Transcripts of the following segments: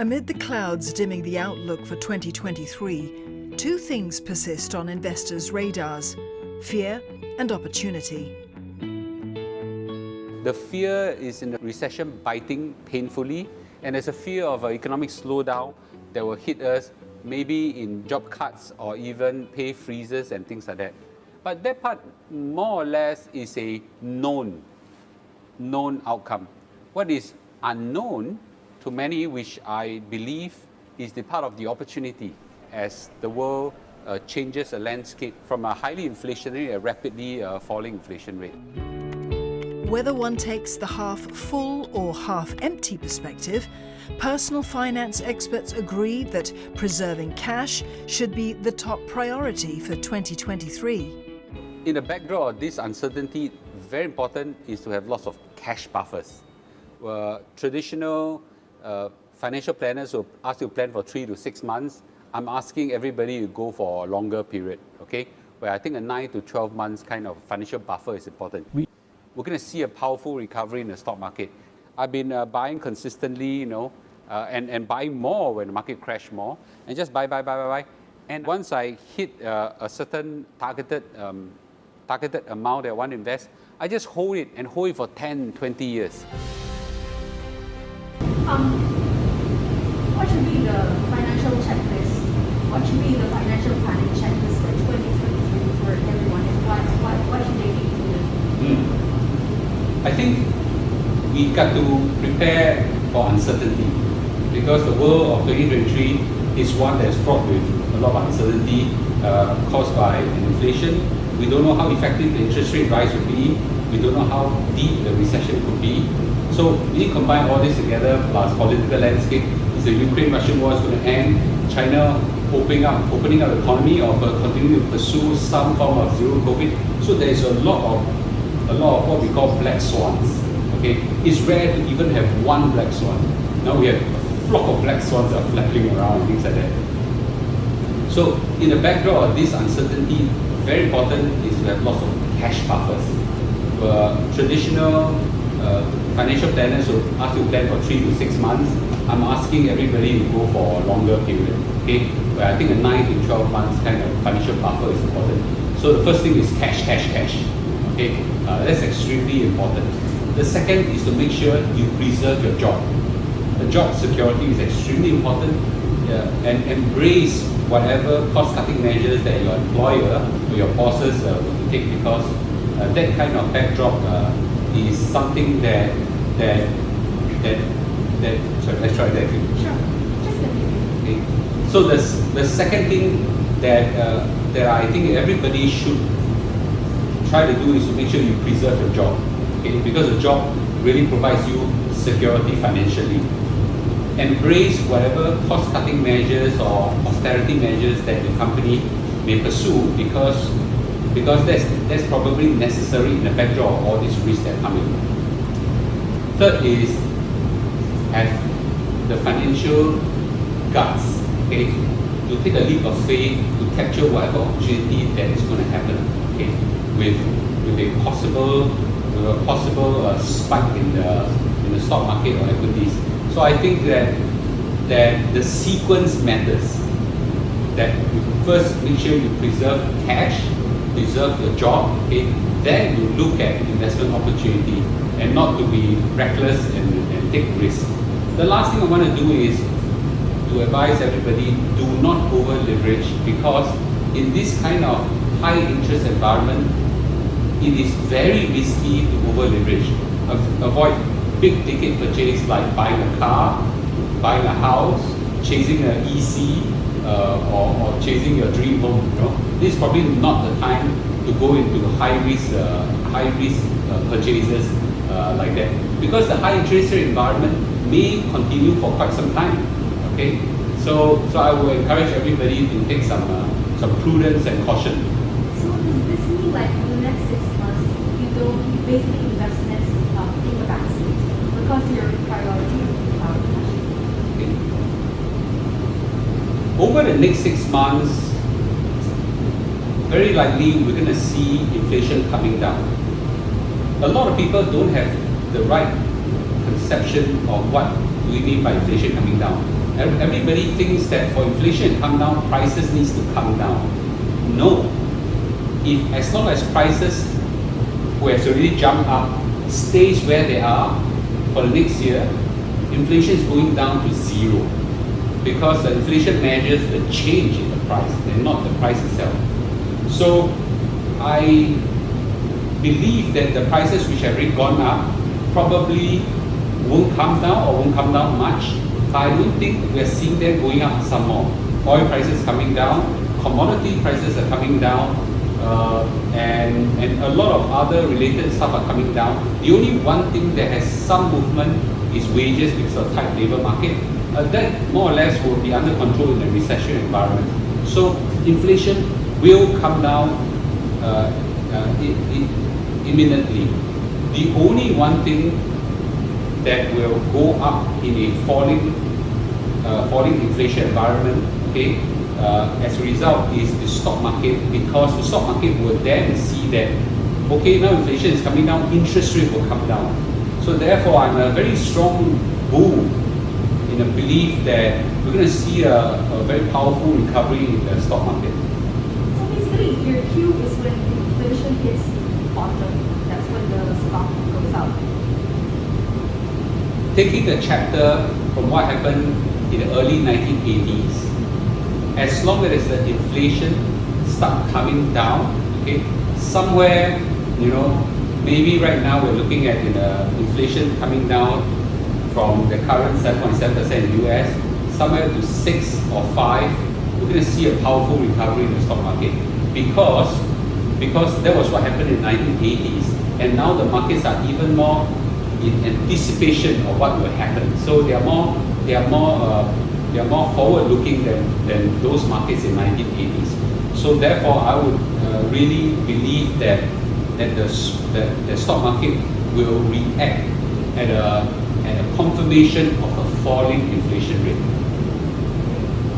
Amid the clouds dimming the outlook for 2023, two things persist on investors' radars: fear and opportunity. The fear is in the recession biting painfully, and there's a fear of an economic slowdown that will hit us, maybe in job cuts or even pay freezes and things like that. But that part, more or less, is a known outcome. What is unknown to many, which I believe is the part of the opportunity as the world changes a landscape from a highly inflationary, a rapidly falling inflation rate. Whether one takes the half full or half empty perspective, personal finance experts agree that preserving cash should be the top priority for 2023. In the backdrop of this uncertainty, very important is to have lots of cash buffers. Traditional financial planners will ask you to plan for 3 to 6 months. I'm asking everybody to go for a longer period, okay? Where I think a 9 to 12 months kind of financial buffer is important. We're going to see a powerful recovery in the stock market. I've been buying consistently, and buying more when the market crashed more, and just buy. And once I hit a certain targeted amount that I want to invest, I just hold it for 10, 20 years. What should be the financial checklist? What should be the financial planning checklist for 2023 for everyone, and what should they be included? I think we got to prepare for uncertainty, because the world of 2023 is one that's fraught with a lot of uncertainty caused by inflation. We don't know how effective the interest rate rise will be. We don't know how deep the recession could be. So we need to combine all this together, plus political landscape. Is the Ukraine-Russian war going to end? China opening up the economy, or continuing to pursue some form of zero COVID? So there is a lot of what we call black swans. Okay, it's rare to even have one black swan. Now we have a flock of black swans that are flapping around and things like that. So in the backdrop of this uncertainty, very important is to have lots of cash buffers. Traditional financial planners will ask you to plan for 3 to 6 months. I'm asking everybody to go for a longer period. Okay, where I think a 9 to 12 months kind of financial buffer is important. So the first thing is cash. Okay, that's extremely important. The second is to make sure you preserve your job. The job security is extremely important, and embrace whatever cost-cutting measures that your employer or your bosses will take, because that kind of backdrop is something that sorry, let's try that. Sure, just continue. Okay. So the second thing that I think everybody should try to do is to make sure you preserve your job, okay? Because the job really provides you security financially. Embrace whatever cost-cutting measures or austerity measures that the company may pursue, because that's probably necessary in the backdrop of all these risks that come in. Third is have the financial guts, okay, to take a leap of faith to capture whatever opportunity that is going to happen, okay, with a possible spike in the stock market or equities. So I think that the sequence matters. That you first make sure you preserve cash, preserve your job, okay? Then you look at investment opportunity, and not to be reckless and take risks. The last thing I want to do is to advise everybody, do not over leverage, because in this kind of high interest environment, it is very risky to over leverage. Avoid big ticket purchase like buying a car, buying a house, chasing an EC, or chasing your dream home. This is probably not the time to go into high risk purchases like that, because the high interest rate environment may continue for quite some time. Okay, so I will encourage everybody to take some prudence and caution. So does this mean, like, for the next 6 months, you basically investments in the back seat because your priority is cash? Okay. Over the next 6 months, very likely we're going to see inflation coming down. A lot of people don't have the right conception of what we mean by inflation coming down. Everybody thinks that for inflation to come down, prices needs to come down. No. If as long as prices, who has already jumped up, stays where they are for the next year, inflation is going down to zero. Because the inflation measures the change in the price and not the price itself. So I believe that the prices which have already gone up probably won't come down or won't come down much. I don't think we're seeing them going up some more. Oil prices coming down, commodity prices are coming down, and a lot of other related stuff are coming down. The only one thing that has some movement is wages because of tight labor market. That more or less will be under control in a recession environment. So inflation will come down imminently. The only one thing that will go up in a falling inflation environment, okay, as a result is the stock market, because the stock market will then see that, okay, now inflation is coming down, interest rate will come down. So therefore, I'm a very strong bull in a belief that we're going to see a very powerful recovery in the stock market. So basically, your cue is when inflation hits bottom. That's when the stock goes out. Taking a chapter from what happened in the early 1980s, as long as the inflation start coming down, okay, somewhere, maybe right now we're looking at inflation coming down from the current 7.7% in the US, somewhere to 6 or 5, we're going to see a powerful recovery in the stock market because that was what happened in the 1980s, and now the markets are even more in anticipation of what will happen. So they are more forward-looking than those markets in 1980s. So therefore, I would really believe that the stock market will react at a confirmation of a falling inflation rate.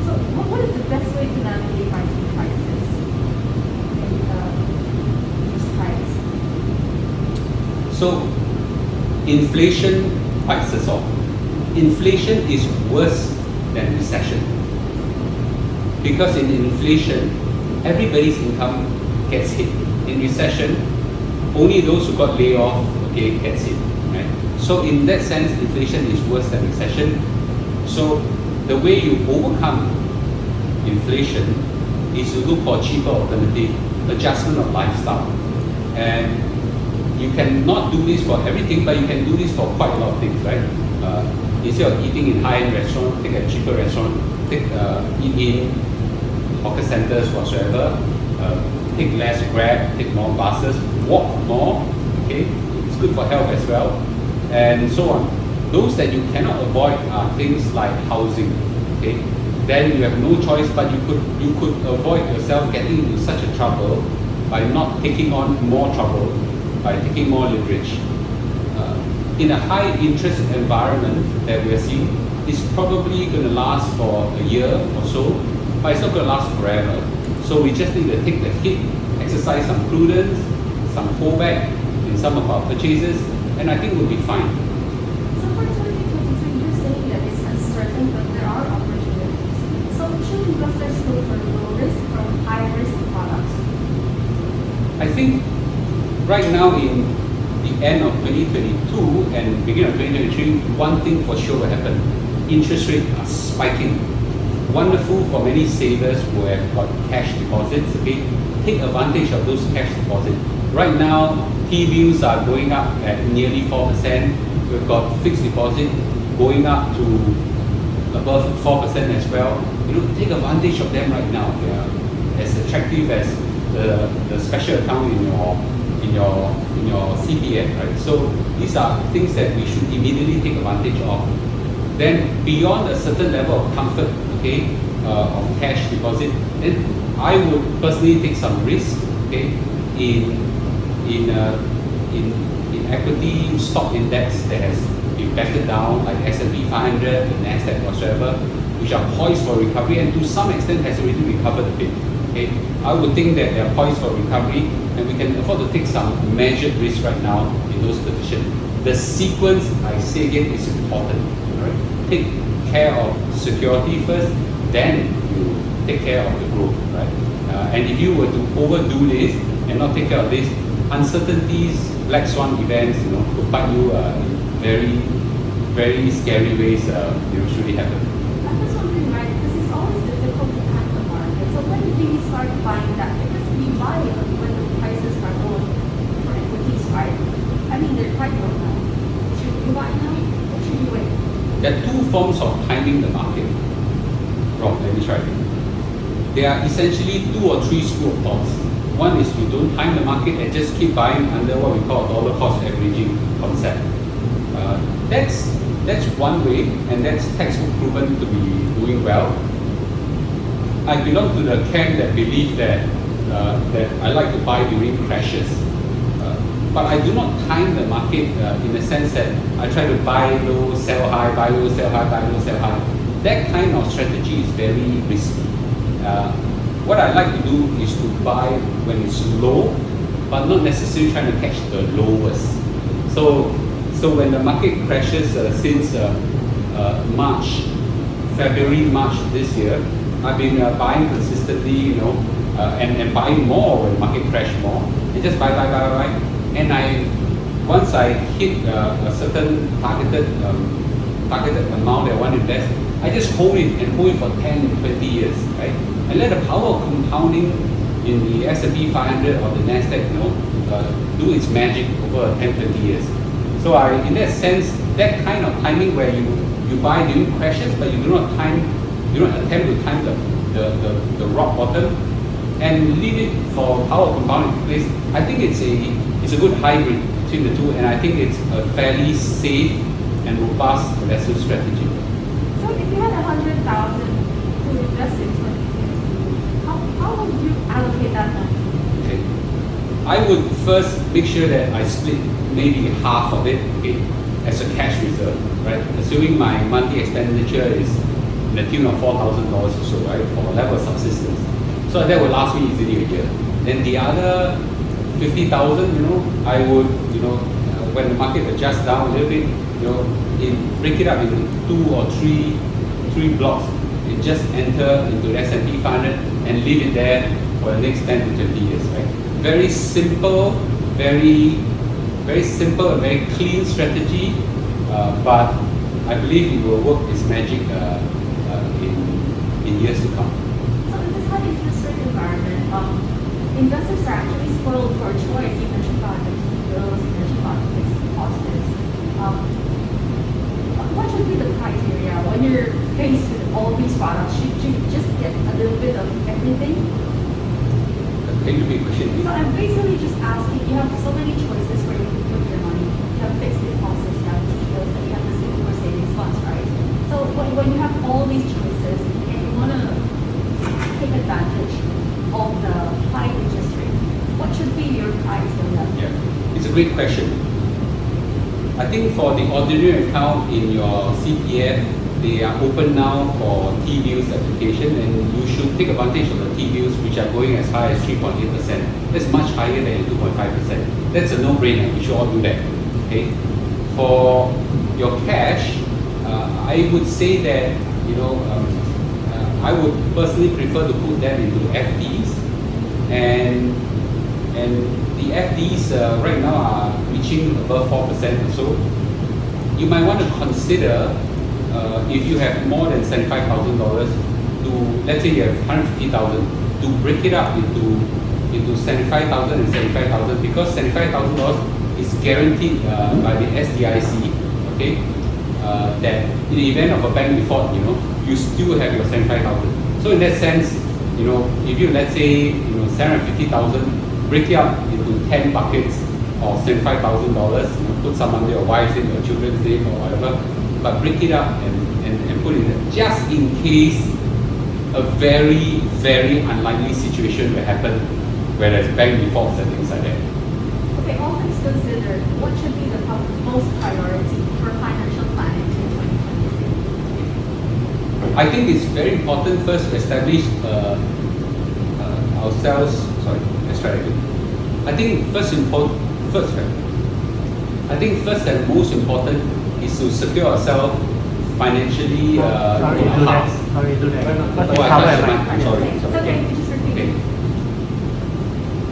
So what is the best way to navigate rising prices in these times? So inflation bites us all. Inflation is worse than recession. Because in inflation, everybody's income gets hit. In recession, only those who got laid off, okay, gets hit. Right? So in that sense, inflation is worse than recession. So the way you overcome inflation is to look for cheaper alternative, adjustment of lifestyle. And you cannot do this for everything, but you can do this for quite a lot of things, right? Instead of eating in high-end restaurant, take a cheaper restaurant, eat in hawker centers whatsoever, take less Grab, take more buses, walk more, okay? It's good for health as well, and so on. Those that you cannot avoid are things like housing, okay? Then you have no choice, but you could avoid yourself getting into such a trouble by not taking on more trouble, by taking more leverage. In a high interest environment that we are seeing, it's probably going to last for a year or so, but it's not going to last forever. So we just need to take the hit, exercise some prudence, some pullback in some of our purchases, and I think we'll be fine. So for 2023, you're saying that it's uncertain, but there are opportunities. So should investors look for low risk or high risk products? I think right now in the end of 2022 and beginning of 2023, one thing for sure will happen. Interest rates are spiking. Wonderful for many savers who have got cash deposits, okay? Take advantage of those cash deposits. Right now, T-bills are going up at nearly 4%. We've got fixed deposit going up to above 4% as well. Take advantage of them right now. They are as attractive as the special account in your CPF, right? So these are things that we should immediately take advantage of. Then beyond a certain level of comfort, okay, of cash deposit, then I would personally take some risk, okay, in equity stock index that has been battered down, like S&P 500, the Nasdaq, whatsoever, which are poised for recovery and to some extent has already recovered a bit. Okay, I would think that they are poised for recovery, and we can afford to take some measured risk right now in those positions. The sequence, I say again, is important. Right? Take care of security first, then you take care of the growth, right? And if you were to overdo this and not take care of this, uncertainties, black swan events, could bite you in very, very scary ways. Should it happen. I'm just wondering, right, because it's always difficult to time the market. So when do you start buying that? Because we buy it when the prices are low for equities, right? I mean, they're quite low now. Should you buy now or should you wait? There are two forms of timing the market. Wrong, let me try it. There are essentially 2 or 3 school of thoughts. One is you don't time the market and just keep buying under what we call dollar cost averaging concept. That's one way, and that's textbook proven to be doing well. I belong to the camp that believe that I like to buy during crashes. But I do not time the market in the sense that I try to buy low, sell high, buy low, sell high, buy low, sell high. That kind of strategy is very risky. What I like to do is to buy when it's low, but not necessarily trying to catch the lowest. So when the market crashes since February, March this year, I've been buying consistently, and buying more when the market crash more. And just buy. And once I hit a certain targeted amount that I want to invest, I just hold it for 10, 20 years, right? And let the power of compounding in the S&P 500 or the Nasdaq, do its magic over 10, 20 years. So in that sense, that kind of timing where you buy during crashes, but you do not attempt to time the rock bottom and leave it for power of compounding in place. I think it's a good hybrid between the two, and I think it's a fairly safe and robust investment strategy. So if you had 100,000 to invest in 2020, how would you allocate that money? Okay. I would first make sure that I split maybe half of it, as a cash reserve, right? Assuming my monthly expenditure is in the tune of $4,000 or so, right, for a level of subsistence. So that will last me easily a year. Then the other 50,000, I would, when the market adjusts down a little bit, break it up into 2 or 3 blocks. And just enter into the S&P 500 and leave it there for the next 10 to 20 years, right? Very simple, very simple and very clean strategy, but I believe it will work its magic in years to come. So in this high interest rate environment, investors are actually spoiled for choice. You mentioned about the T-bills, you mentioned about the fixed deposits. What should be the criteria when you're faced with all these products? Should you just get a little bit of everything? Can you repeat the question? So I'm basically just asking, you have so many choices where you can put your money. You have fixed deposits, you have T-bills, and you have the Singapore savings funds, right? So when you have all these choices and you want to take advantage of the high interest rates, what should be your criteria? Yeah, it's a great question. I think for the ordinary account in your CPF, they are open now for T-bills application, and you should take advantage of the T-bills, which are going as high as 3.8%. That's much higher than 2.5%. That's a no-brainer. You should all do that. Okay. For your cash, I would say that I would personally prefer to put them into FDs, and the FDs right now are reaching above 4% or so. You might want to consider if you have more than $75,000 to, let's say you have 150,000, to break it up into 75,000 and 75,000, because $75,000 is guaranteed by the SDIC, okay? That in the event of a bank default, you still have your 75,000. So in that sense, if you, let's say, 750,000, break it up into 10 buckets of $75,000, put some under your wife's name, your children's name, or whatever, but break it up and put it in, just in case a very, very unlikely situation will happen where there's bank defaults and things like that. Okay, all things considered, what should be the most priority for financial planning in 2023? I think it's very important first to establish ourselves. Sorry, let's try again. I think first and most important is to secure ourselves financially Sorry in to do our that. hearts. Sorry to do that. Oh, Let's I cover touched it. the mic. I'm sorry. It's okay, just repeat. Okay.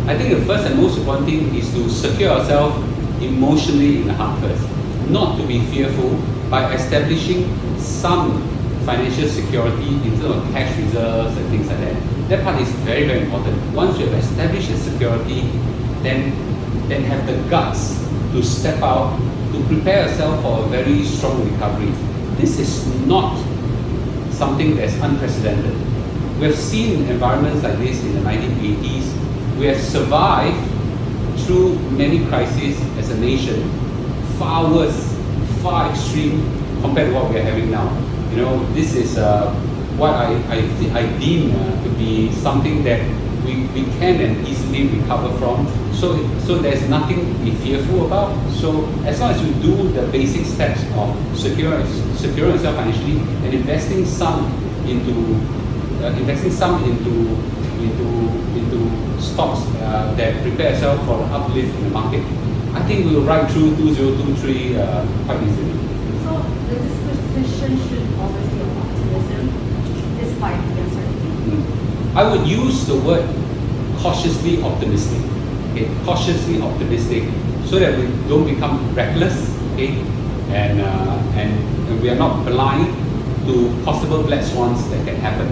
I think the first and most important thing is to secure ourselves emotionally in the heart first. Not to be fearful by establishing some financial security in terms of cash reserves and things like that. That part is very, very important. Once you have established the security, then have the guts to step out, to prepare yourself for a very strong recovery. This is not something that's unprecedented. We have seen environments like this in the 1980s. We have survived through many crises as a nation, far worse, far extreme compared to what we are having now. You know, this is what I deem to be something that we can and easily recover from. So there's nothing to be fearful about. So as long as you do the basic steps of securing yourself financially and investing some into stocks that prepare yourself for the uplift in the market, I think we will ride through 2023 quite easily. So the disposition should always be of optimism despite the uncertainty. I would use the word cautiously optimistic. Okay, cautiously optimistic, so that we don't become reckless. Okay, and we are not blind to possible black swans that can happen.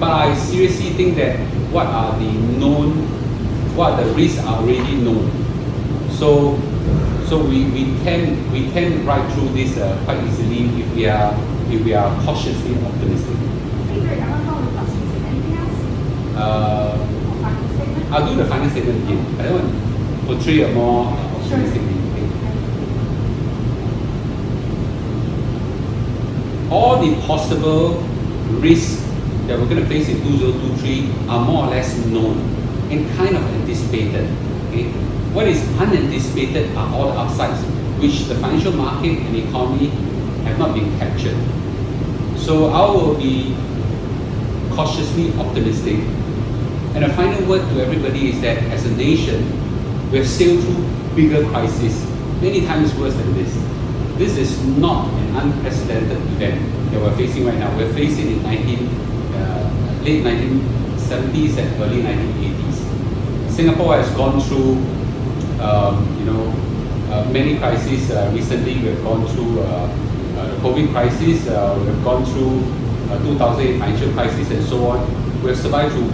But I seriously think that what are the risks are already known. So we can ride through this quite easily if we are cautiously optimistic. Peter, I want to know the questions. Anything else? Final statement? I'll do the final statement again. I don't want to portray a more optimistic view. Okay. All the possible risks that we're going to face in 2023 are more or less known and kind of anticipated. Okay? What is unanticipated are all the upsides, which the financial market and economy have not been captured. So I will be cautiously optimistic. And a final word to everybody is that as a nation, we have sailed through bigger crises, many times worse than this. This is not an unprecedented event that we're facing right now. We're facing in late 1970s and early 1980s. Singapore has gone through, many crises. Recently, we have gone through the COVID crisis. We have gone through 2008 financial crisis and so on. We have survived through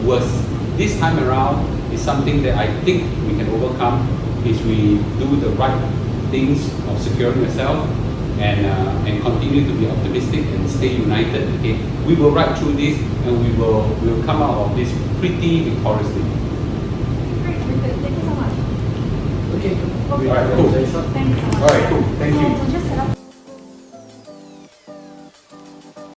worse. This time around is something that I think we can overcome if we do the right things of securing yourself and continue to be optimistic and stay united. Okay, we will ride through this and we will come out of this pretty victoriously. Great, very good. Thank you so much. Okay. Okay. All right, cool. Thanks so much. All right, cool. Thank you. So just set up.